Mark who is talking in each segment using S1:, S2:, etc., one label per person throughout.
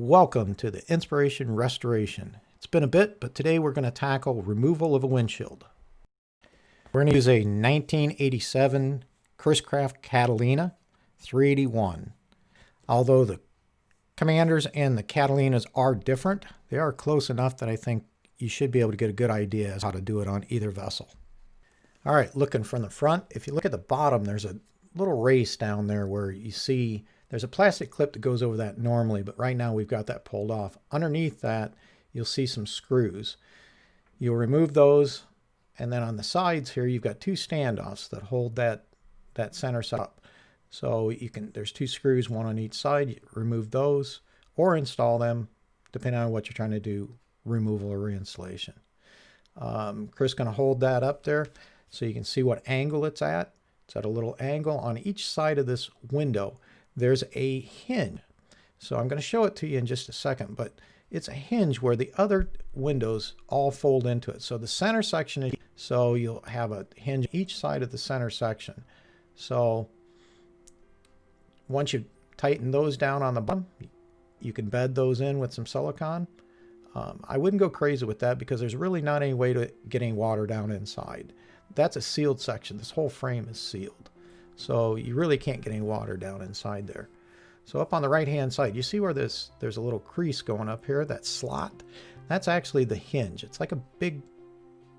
S1: Welcome to the Inspiration Restoration. It's been a bit, but today we're going to tackle removal of a windshield. We're going to use a 1987 Chris Craft Catalina 381. Although the Commanders and the Catalinas are different, they are close enough that I think you should be able to get a good idea as how to do it on either vessel. All right, looking from the front, if you look at the bottom, there's a little race down there where you see there's a plastic clip that goes over that normally, but right now we've got that pulled off. Underneath that, you'll see some screws. You'll remove those, and then on the sides here, you've got two standoffs that hold that center side up. So there's two screws, one on each side. You remove those or install them, depending on what you're trying to do, removal or reinstallation. Chris is going to hold that up there so you can see what angle it's at. It's at a little angle. On each side of this window, there's a hinge. So I'm going to show it to you in just a second, but it's a hinge where the other windows all fold into it. So the center section, so you'll have a hinge each side of the center section. So once you tighten those down on the bottom, you can bed those in with some silicone. I wouldn't go crazy with that because there's really not any way to get any water down inside. That's a sealed section. This whole frame is sealed. So you really can't get any water down inside there. So up on the right hand side, you see where there's a little crease going up here, that slot? That's actually the hinge. It's like a big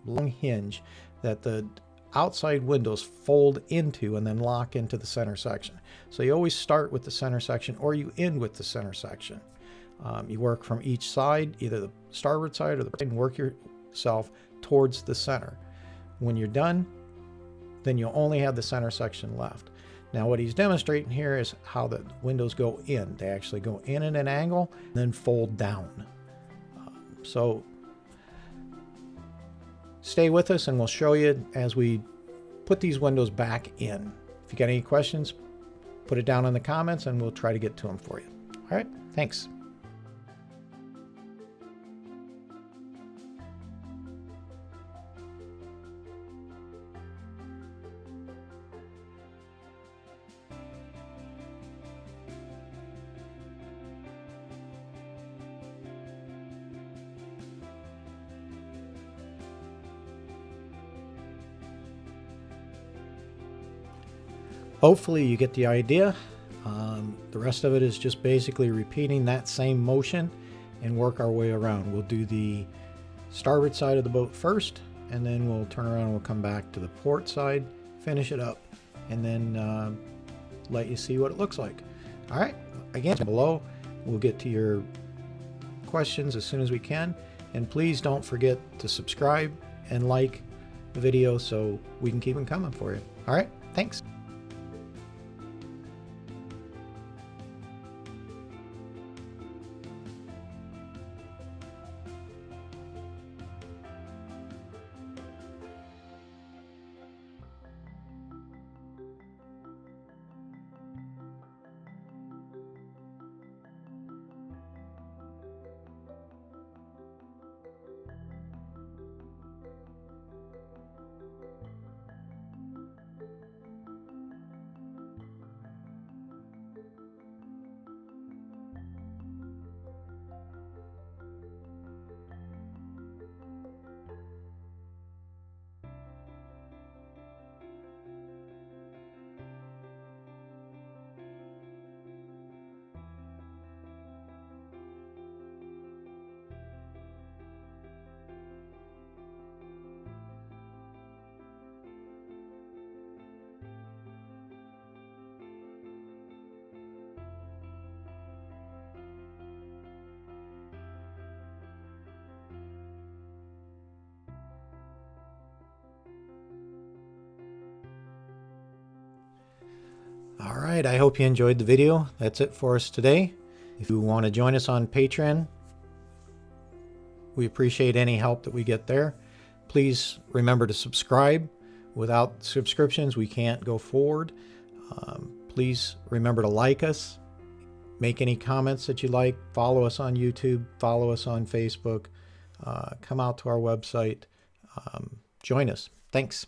S1: long hinge that the outside windows fold into and then lock into the center section. So you always start with the center section or you end with the center section. You work from each side, either the starboard side or the and work yourself towards the center. When you're done, then you'll only have the center section left. Now what he's demonstrating here is how the windows go in. They actually go in at an angle and then fold down. So stay with us and we'll show you as we put these windows back in. If you got any questions, put it down in the comments and we'll try to get to them for you. All right, thanks. Hopefully you get the idea. The rest of it is just basically repeating that same motion and work our way around. We'll do the starboard side of the boat first, and then we'll turn around and we'll come back to the port side, finish it up, and then let you see what it looks like. All right, again, below, we'll get to your questions as soon as we can. And please don't forget to subscribe and like the video so we can keep them coming for you. All right, thanks. All right, I hope you enjoyed the video. That's it for us today. If you want to join us on Patreon, we appreciate any help that we get there. Please remember to subscribe. Without subscriptions, we can't go forward. Please remember to like us, make any comments that you like, follow us on YouTube, follow us on Facebook, come out to our website, join us. Thanks.